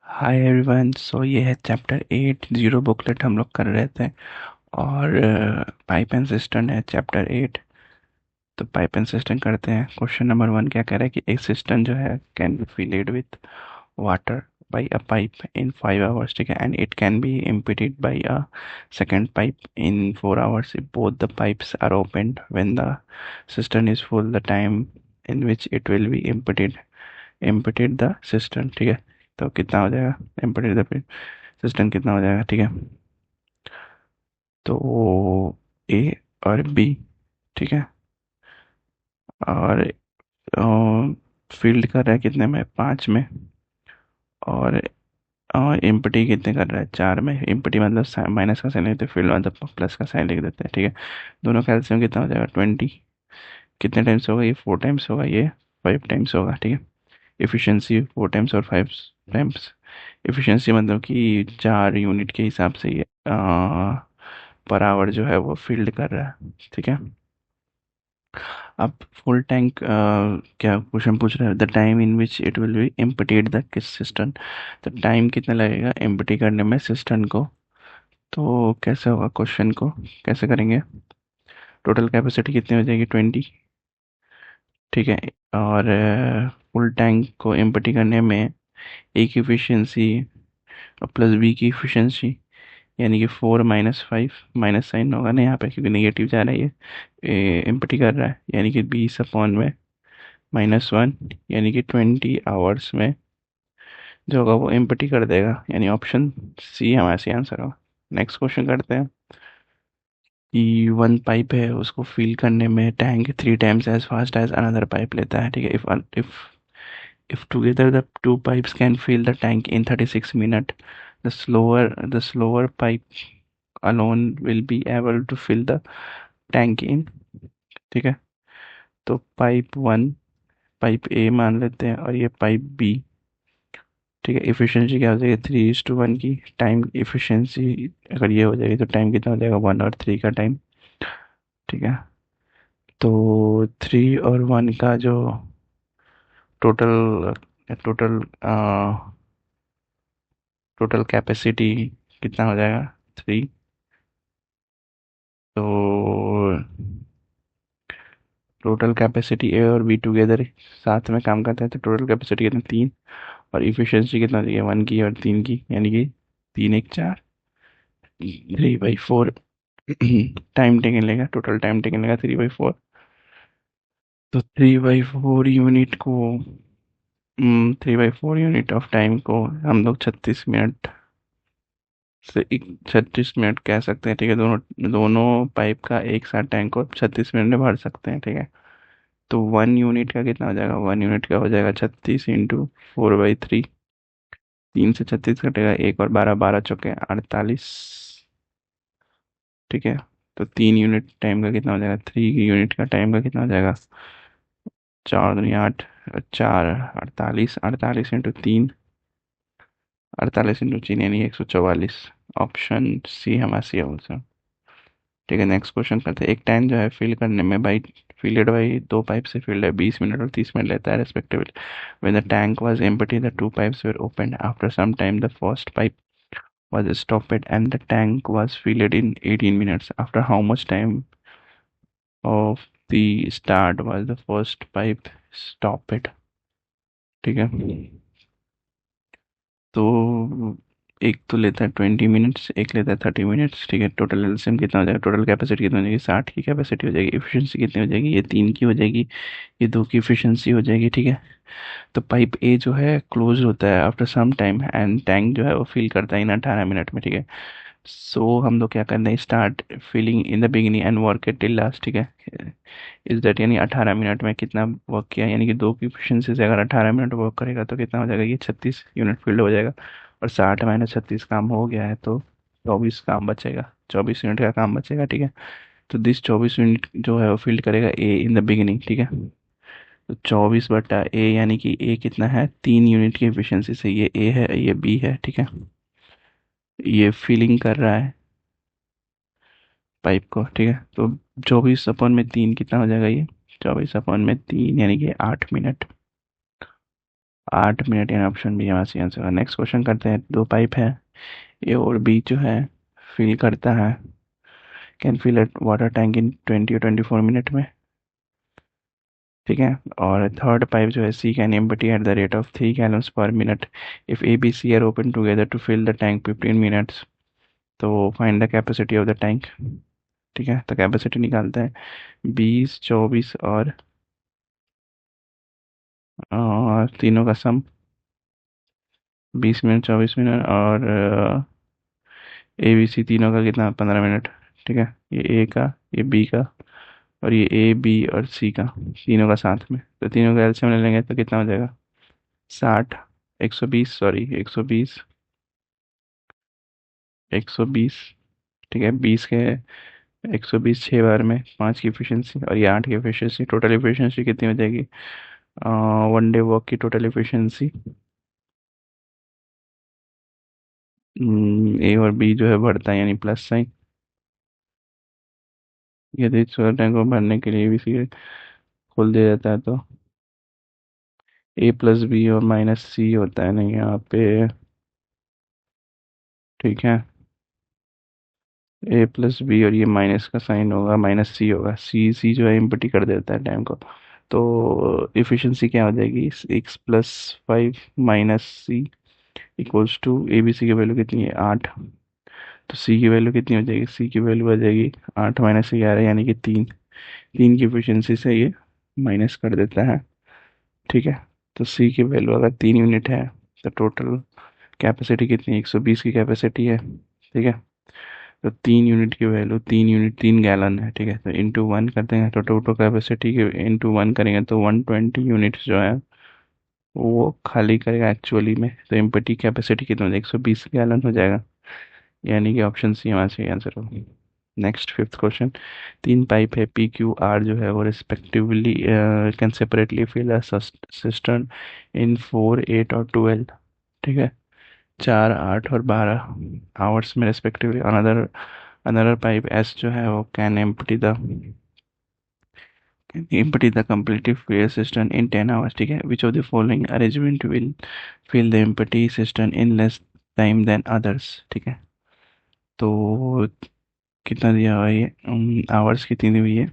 Hi everyone. सो ये है chapter 8 zero booklet हम लोग कर रहे थे। और पाइप एंड सिस्टम है चैप्टर 8। तो पाइप एंड सिस्टम करते हैं। क्वेश्चन नंबर 1 क्या कह रहा है कि एक सिस्टम जो है can be filled with water by a pipe in 5 hours, ठीक है, and it can be emptied by a second pipe in 4 hours if both the pipes are opened. When the cistern is full, the time in which it will be emptied the cistern, ठीक है। तो कितना हो जाएगा emptied the cistern, कितना हो जाएगा, ठीक है। तो ए और बी, ठीक है। और फील्ड कर रहा है कितने में, 5 में। और इम्पटी कितने कर रहा है, 4 में। इम्पटी मतलब माइनस का साइन लिखते हैं, फील्ड मतलब प्लस का साइन लिख देते हैं, ठीक है। दोनों का एलसीएम कितना हो जाएगा, 20। कितने टाइम्स होगा ये, 4 टाइम्स होगा, ये 5 टाइम्स होगा, ठीक है। इफिशियंसी 4 टाइम्स और 5 टाइम्स। इफिशियंसी मतलब कि 4 यूनिट के हिसाब से ये पर आवर जो है वो फील्ड कर रहा है, ठीक है। अब फुल टैंक क्या क्वेश्चन पूछ रहा है, the time in which it will be emptied the system. तो टाइम कितना लगेगा एम्प्टी करने में सिस्टम को। तो कैसे होगा, क्वेश्चन को कैसे करेंगे। टोटल कैपेसिटी कितनी हो जाएगी, 20, ठीक है। और फुल टैंक को एम्प्टी करने में ए की इफिशियंसी प्लस बी की इफिशियंसी, यानी कि 4 - 5, माइनस साइन होगा ना यहाँ पे क्योंकि नेगेटिव जा रहा है, ये एम्प्टी कर रहा है, यानी कि 20 अपॉन में -1, यानी कि 20 आवर्स में जो होगा वो एम्प्टी कर देगा, यानी ऑप्शन सी हमारा सही आंसर होगा। नेक्स्ट क्वेश्चन करते हैं कि वन पाइप है, उसको फिल करने में tank 3 times as fast as another pipe लेता है, ठीक है। If together the two pipes can fill the tank in 36 minute, the slower pipe alone will be able to fill the tank in, ठीक है। तो pipe 1, pipe ए मान लेते हैं, और ये पाइप बी, ठीक है। इफिशियंसी क्या हो जाएगी, 3:1 की। टाइम इफिशियंसी अगर ये हो जाएगी तो टाइम कितना हो जाएगा, 1 और 3 का टाइम, ठीक है। तो 3 और 1 का जो टोटल टोटल टोटल कैपेसिटी कितना हो जाएगा, 3। तो टोटल कैपेसिटी ए और बी टुगेदर साथ में काम करते हैं तो टोटल कैपेसिटी कितना, 3। और इफिशियंसी कितना हो जाएगी, 1 की और 3 की, यानी कि 3 × 1 = 4, 3/4 टाइम टेकन लेगा, टोटल टाइम टेकन लेगा 3/4। तो 3/4 यूनिट को 3/4 यूनिट ऑफ टाइम को हम लोग 36 मिनट से 36 मिनट कह सकते हैं, ठीक है। दोनों दोनों पाइप का एक साथ टैंक को 36 मिनट में भर सकते हैं, ठीक है। तो 1 यूनिट का कितना हो जाएगा, 1 यूनिट का हो जाएगा 36 × 4/3। 3 से 36 कटेगा, 1 और 12, 12 × 4 = 48, ठीक है। तो 3 यूनिट टाइम का कितना हो जाएगा, 3 यूनिट का टाइम का कितना हो जाएगा, 4 दूनी 8, 4 48, 48 × 3, 48 × 3 यानी 144। ऑप्शन सी हमारा सी ऑप्शन, ठीक है। नेक्स्ट क्वेश्चन करते हैं। एक टैंक जो है फिल करने में बाई फील्ड बाई 2 पाइप से फील्ड है, 20 मिनट और 30 मिनट लेता है respectively. When the tank was empty the two pipes were open after some time, the first pipe was stopped and the tank was filled in 18 minutes. After how much time of the start was the first pipe stopped, ठीक है। तो एक तो लेता है 20 minutes, एक लेता है 30 मिनट्स, ठीक है। टोटल एलसीएम कितना हो जाएगा, टोटल कैपेसिटी कितनी हो जाएगी, 60 की कैपेसिटी हो जाएगी। इफिशियंसी कितनी हो जाएगी, ये 3 की हो जाएगी, ये 2 की इफिशियंसी हो जाएगी, ठीक है। तो पाइप ए जो है क्लोज होता है after some time and tank जो है वो फिल करता है इन 18 मिनट में, ठीक है। सो हम लोग क्या करते हैं, start filling in the beginning and work it till last, ठीक है। इस दैट यानी 18 मिनट में कितना वर्क किया, यानी कि 2 की इफिशियंसी से अगर 18 मिनट वर्क करेगा तो कितना हो जाएगा, ये 36 यूनिट फील्ड हो जाएगा। और 60 - 36 काम हो गया है तो 24 काम बचेगा, 24 यूनिट का काम बचेगा, ठीक है। तो दिस 24 यूनिट जो है वो फील्ड करेगा ए इन द बिगिनिंग, ठीक है। तो 24/ए, यानी कि ए कितना है, 3 यूनिट की एफिशिएंसी से, ये ए है ये बी है, ठीक है। ये फिलिंग कर रहा है पाइप को, ठीक है। तो 24/3 कितना हो जाएगा, ये 24/3 यानी कि 8 मिनट, 8 मिनट, यानी ऑप्शन बी हमारा सही आंसर होगा। नेक्स्ट क्वेश्चन करते हैं। दो पाइप है, ए और बी जो है फिल करता है, can fill at water tank in 20 or 24 minute में, ठीक है। और थर्ड पाइप जो है, C can empty at the rate of 3 gallons per minute if A B C are open together to fill the tank 15 minutes। तो find the capacity of the tank, ठीक है। तो कैपेसिटी निकालते हैं, 20, 24 और तीनों का सम, 20 मिनट, 24 मिनट, और ए बी सी तीनों का कितना, 15 मिनट, ठीक है। ये ए का, ये बी का, और ये ए बी और सी का, तीनों का साथ में। तो तीनों का एलसीएम ले लेंगे तो कितना हो जाएगा, 60, 120, सॉरी 120, 120, ठीक है। 20 के 120 6 बार में 5 की एफिशिएंसी, और ये 8 की एफिशिएंसी, टोटल एफिशिएंसी कितनी हो जाएगी, 1 डे वर्क की टोटल एफिशिएंसी, ए और बी जो है बढ़ता है, यानी प्लस साइन। यदि सोलर टैंक को भरने के लिए भी सी खोल दिया जाता है तो ए प्लस बी और माइनस सी होता है नहीं यहाँ पे, ठीक है। ए प्लस बी और ये माइनस का साइन होगा, माइनस सी होगा, सी सी जो है इम्पटी कर देता है टैंक को। तो इफिशिएंसी क्या हो जाएगी, 6 + 5 minus C equals to, A B C की वैल्यू कितनी है, 8। तो सी की वैल्यू कितनी हो जाएगी, सी की वैल्यू आ जाएगी 8 - 11, यानी कि 3। 3 की एफिशिएंसी से ये माइनस कर देता है, ठीक है। तो सी की वैल्यू अगर 3 यूनिट है, तो टोटल कैपेसिटी कितनी है, 120 की कैपेसिटी है, ठीक है। तो 3 यूनिट की वैल्यू, 3 यूनिट 3 गैलन है, ठीक है। तो इंटू 1 करते हैं, तो टोटल कैपेसिटी के इंटू 1 करेंगे तो 120 यूनिट्स जो है वो खाली करेगा एक्चुअली में। तो एम्प्टी कैपेसिटी कितना हो जाएगा, 120 गैलन हो जाएगा, यानी कि ऑप्शन सी हमारा सही आंसर होगा। Next fifth question. तीन पाइप है, पी क्यू आर जो है वो respectively can separately fill a cistern in 4, 8 और 12, ठीक है। 4, 8 और 12 आवर्स में respectively. Another another pipe S जो है वो can empty the completely filled cistern in 10 hours, ठीक है। Which of the following arrangement will fill the empty cistern in less time than others, ठीक है। तो कितना दिया हुआ है ये, आवर्स कितनी दी हुई है,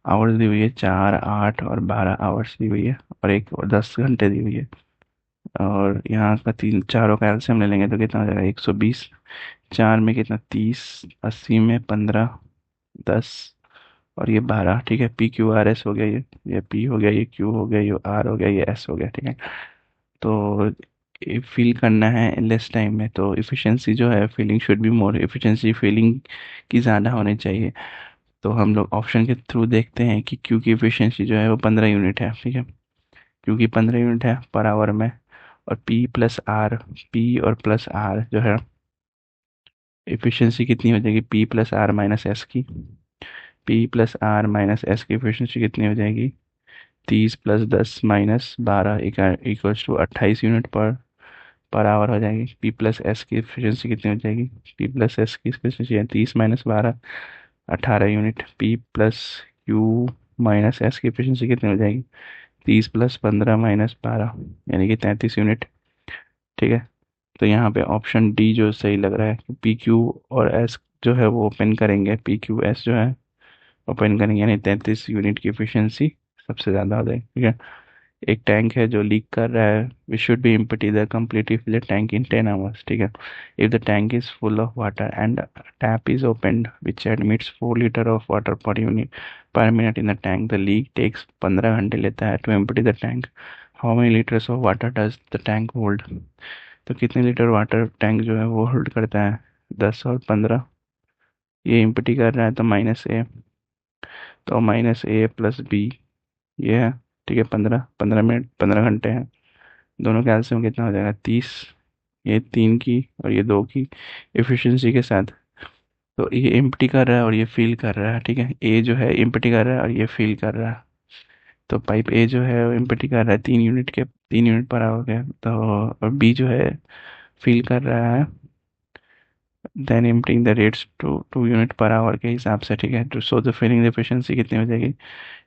आवर्स दी हुई है 4, 8 और 12 आवर्स दी हुई है, और एक और 10 घंटे दी हुई है। और यहाँ का तीन चारों का एलसीएम ले लेंगे तो कितना हो जाएगा, 120, 4 में कितना, 30, 80 में 15, 10 और ये 12, ठीक है। पी क्यू आर एस हो गया, ये पी हो गया, ये क्यू हो गया, ये आर हो गया, ये एस हो गया, ठीक है। तो फिल करना है लेस टाइम में, तो इफिशिएंसी जो है, filling should be more, efficiency filling की ज़्यादा होनी चाहिए। तो हम लोग ऑप्शन के थ्रू देखते हैं कि क्यू की एफिशिएंसी जो है वो 15 यूनिट है, ठीक है। क्यू की 15 यूनिट है पर आवर में। और पी और प्लस आर जो है एफिशिएंसी कितनी हो जाएगी, P plus R minus S की, P plus R minus S की एफिशिएंसी कितनी हो जाएगी, 30 + 10 - 12 equals to 28 unit per hour हो जाएगी। पी प्लस एस की एफिशिएंसी कितनी हो जाएगी, पी प्लस एस की एफिशिएंसी है 30 - 12, 18 unit. P plus Q minus S की एफिशिएंसी कितनी हो जाएगी, 30 + 15 - 12, यानी कि 33 यूनिट, ठीक है। तो यहाँ पे ऑप्शन डी जो सही लग रहा है, पी क्यू और एस जो है वो ओपन करेंगे, पी क्यू एस जो है ओपन करेंगे, यानी 33 यूनिट की एफिशिएंसी सबसे ज़्यादा हो जाएगी, ठीक है। एक टैंक है जो लीक कर रहा है, we should be empty the completely fill the tank in 10 hours, ठीक है। If the tank is full of water and tap is opened which admits 4 litre of water per minute in the tank, the leak takes 15 घंटे लेता है to empty the tank, how many litres of water does the tank hold. तो कितने litre water tank जो है वो hold करता है, 10 और 15। ये एम्प्टी कर रहा है तो माइनस ए, तो माइनस ए प्लस बी ये है, ठीक है। 15 15 मिनट, 15 घंटे हैं, दोनों का एलसीएम कितना हो जाएगा, 30, ये 3 की और ये 2 की एफिशिएंसी के साथ। तो ये एम्प्टी कर रहा है और ये फिल कर रहा है, ठीक है। ए जो है एम्प्टी कर रहा है और ये फिल कर रहा है। तो पाइप ए जो है वो एम्प्टी कर रहा है 3 यूनिट पर आवर के, तो और बी जो है फिल कर रहा है then emptying the rates to 2 unit per hour के हिसाब से, ठीक है। तो सो द फिलिंग एफिशिएंसी कितनी हो जाएगी,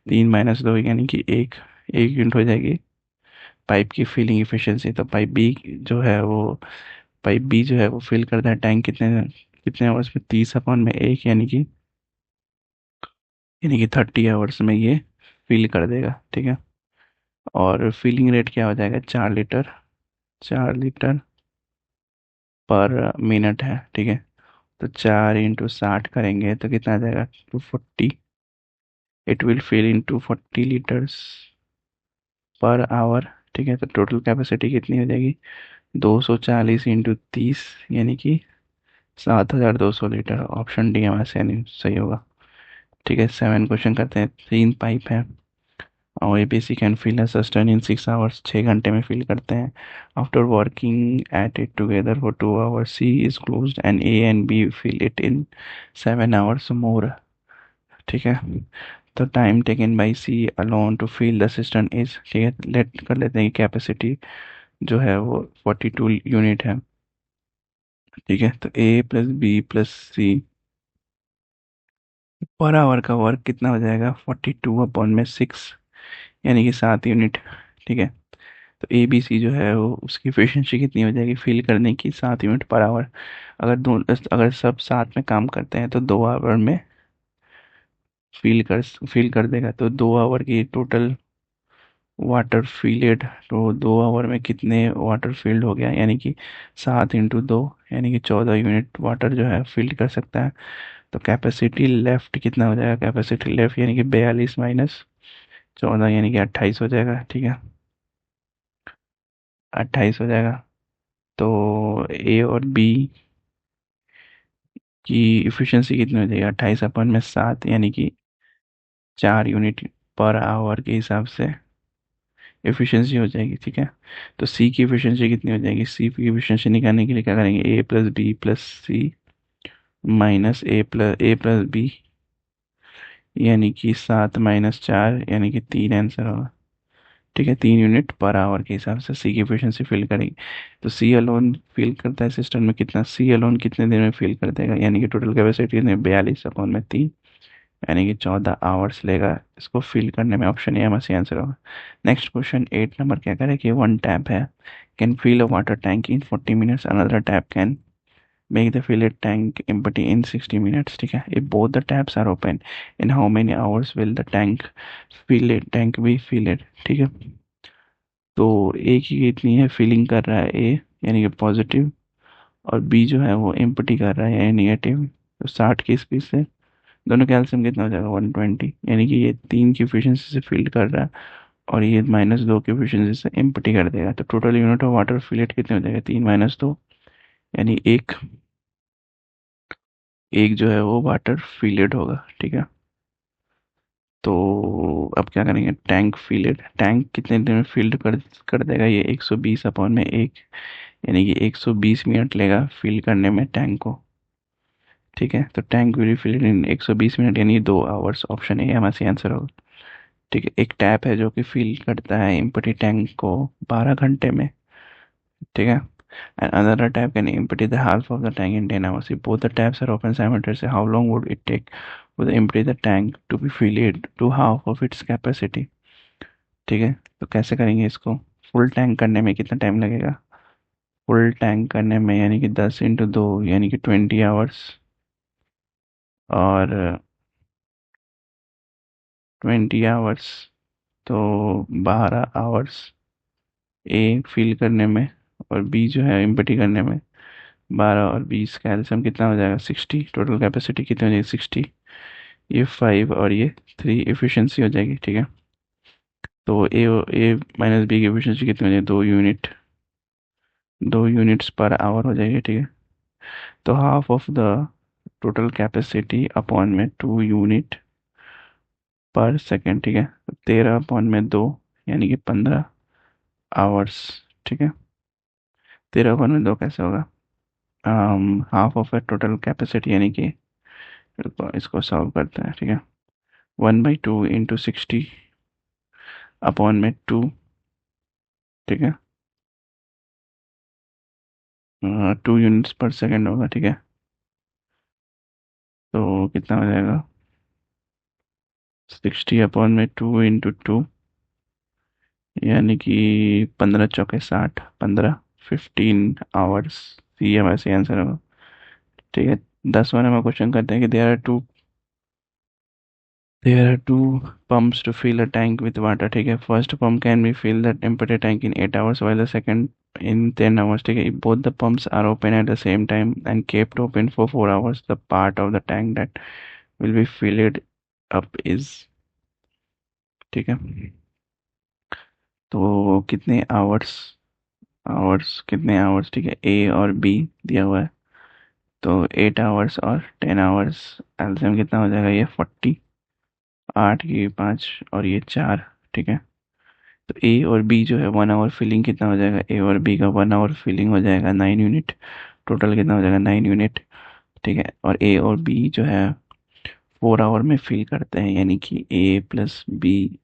3 - 2 यानी कि एक 1 यूनिट हो जाएगी। पाइप की फिलिंग इफिशिएंसी, तो पाइप बी जो है वो फिल करता है टैंक कितने कितने आवर्स में, 30/1, यानी कि 30 आवर्स में ये फिल कर देगा, ठीक है। और फिलिंग रेट क्या हो जाएगा, 4 लीटर, 4 लीटर पर मिनट है, ठीक है। तो 4 × 60 करेंगे तो कितना आ जाएगा, 240। It will fill in 240 litres per hour, ठीक है। तो टोटल कैपेसिटी कितनी हो जाएगी, 240 × 30, यानी कि 7200 लीटर। ऑप्शन डी हमारा सही होगा, ठीक है। 7 क्वेश्चन करते हैं। 3 पाइप है और A B C can fill a cistern in 6 hours, 6 घंटे में फिल करते हैं। After working at it together for 2 hours, C is closed and A and B fill it in 7 hours more, ठीक है। तो time taken by C alone to fill the system is, ठीक है, late कर लेते हैं कैपेसिटी जो है वो 42 यूनिट है, ठीक है। तो ए प्लस बी प्लस सी पर आवर का वर्क कितना हो जाएगा, 42/6, यानी कि 7 यूनिट, ठीक है। तो ए बी सी जो है वो उसकी एफिशिएंसी कितनी हो जाएगी फिल करने की, 7 यूनिट पर आवर। अगर सब साथ में काम करते हैं तो 2 आवर में फिल कर देगा। तो 2 आवर की टोटल वाटर फील्ड, तो 2 आवर में कितने वाटर फील्ड हो गया, यानी कि 7 × 2, यानी कि 14 यूनिट वाटर जो है फील्ड कर सकता है। तो कैपेसिटी लेफ्ट कितना हो जाएगा, कैपेसिटी लेफ्ट यानी कि 42 - 14, यानी कि 28 हो जाएगा, ठीक है। 28 हो जाएगा। तो ए और बी की इफिशियंसी कितनी हो जाएगी, 28/7, यानी कि 4 यूनिट पर आवर के हिसाब से एफिशिएंसी हो जाएगी, ठीक है। तो सी की एफिशिएंसी कितनी हो जाएगी, सी की एफिशिएंसी निकालने के लिए क्या करेंगे, ए प्लस बी प्लस सी माइनस ए प्लस बी, यानी कि 7 - 4, यानी कि 3 आंसर होगा, ठीक है। 3 यूनिट पर आवर के हिसाब से सी की एफिशिएंसी फिल करेंगे। तो सी अलोन फिल करता है सिस्टम में कितना, सी अलोन कितने देर में फिल कर देगा, यानी कि टोटल कैपेसिटी ने 42/3, यानी कि 14 आवर्स लेगा इसको फिल करने में। ऑप्शन ए हमारा सही आंसर होगा। नेक्स्ट क्वेश्चन 8 नंबर क्या करे कि वन टैप है, can fill a water tank in 40 minutes, another tap can make the filled tank empty in 60 minutes, ठीक है। If both the taps are open, in how many hours will the tank be filled, ठीक है। तो ए की कितनी है, filling कर रहा है ए, यानी कि पॉजिटिव, और बी जो है वो एम्प्टी कर रहा है यानी नेगेटिव। तो 60 की स्पीड से दोनों का एलसीएम कितना हो जाएगा, 120, यानी कि ये 3 की एफिशिएंसी से फील्ड कर रहा है और ये -2 की एफिशिएंसी से एम्प्टी कर देगा। तो total unit of water fillet कितने हो जाएगा, 3 - 2, यानी एक एक जो है वो वाटर फिलेट होगा, ठीक है। तो अब क्या करेंगे, टैंक फिलेट, टैंक कितने देर में फील्ड कर देगा, ये 120/1, यानी कि 120 मिनट लेगा फिल करने में टैंक को, ठीक है। तो tank will fill in 120 minute, यानी 2 आवर्स। ऑप्शन ए हमारा सही आंसर होगा, ठीक है। एक टैप है जो कि फिल करता है एम्प्टी टैंक को 12 घंटे में, ठीक है। And another tap can empty the half of the tank in 10 hours. If both the taps are open simultaneously, how long would it take for the empty the tank to be filled to half of its capacity, ठीक है। तो कैसे करेंगे इसको, full tank करने में कितना time लगेगा, फुल टैंक करने में यानी कि 10 × 2, यानी कि 20 आवर्स, और 20 आवर्स, तो 12 आवर्स ए फिल करने में, और बी जो है एम्प्टी करने में 12 और 20 का एलसीएम कितना हो जाएगा, 60। टोटल कैपेसिटी कितनी हो जाएगी, 60, ये 5 और ये 3 एफिशिएंसी हो जाएगी, ठीक है। तो ए माइनस बी की एफिशिएंसी कितनी हो जाएगी, 2 यूनिट, 2 यूनिट्स पर आवर हो जाएगी, ठीक है। तो half of the total capacity upon में 2 यूनिट पर सेकेंड, ठीक है। 13/2, यानी कि 15 आवर्स, ठीक है। 13/2 कैसे होगा, half of A total capacity, यानी कि इसको सॉल्व करते हैं, ठीक है। 1/2 × 60/2, ठीक है। 2 यूनिट्स पर सेकेंड होगा, ठीक है। तो कितना हो जाएगा, 60/2 × 2, यानी कि 15 × 4 = 60, 15, 15 आवर्स। ये हमारा सही आंसर होगा। ठीक है। 10वां नंबर क्वेश्चन करते हैं कि there are two pumps to fill a tank with water। ठीक है। First pump can be fill the empty tank in 8 hours while the second in 10 hours। ठीक है। If both the pumps are open at the same time and kept open for 4 hours, the part of the tank that will be filled up is। ठीक है। तो कितने hours, कितने hours, ठीक है, ए और बी दिया हुआ है। तो 8 आवर्स और 10 आवर्स, एल्सियम कितना हो जाएगा, ये 40, 8 की 5 और ये 4। ठीक है। तो ए और बी जो है 1 आवर फिलिंग कितना हो जाएगा, ए और बी का 1 आवर फिलिंग हो जाएगा 9 यूनिट। टोटल कितना हो जाएगा, 9 यूनिट। ठीक है। और ए और बी जो है 4 आवर में फिल करते हैं, यानी कि ए प्लस बी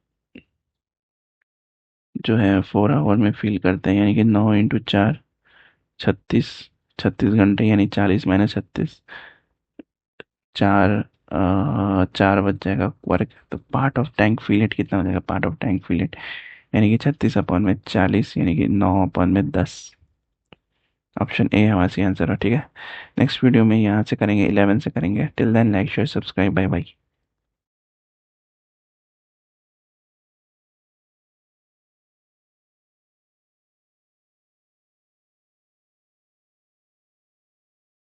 जो है 4 आवर में फिल करते हैं, यानी कि 9 × 4 36, 36 घंटे, यानी 40 - 36, 4, 4 बच जाएगा वर्क। तो पार्ट ऑफ टैंक फिलेट कितना हो जाएगा, पार्ट ऑफ टैंक फिलेट यानी कि 36/40, यानी कि 9/10। ऑप्शन ए हमारा सही आंसर है। ठीक है। नेक्स्ट वीडियो में यहाँ से करेंगे, 11 से करेंगे। Till then like share subscribe, bye bye.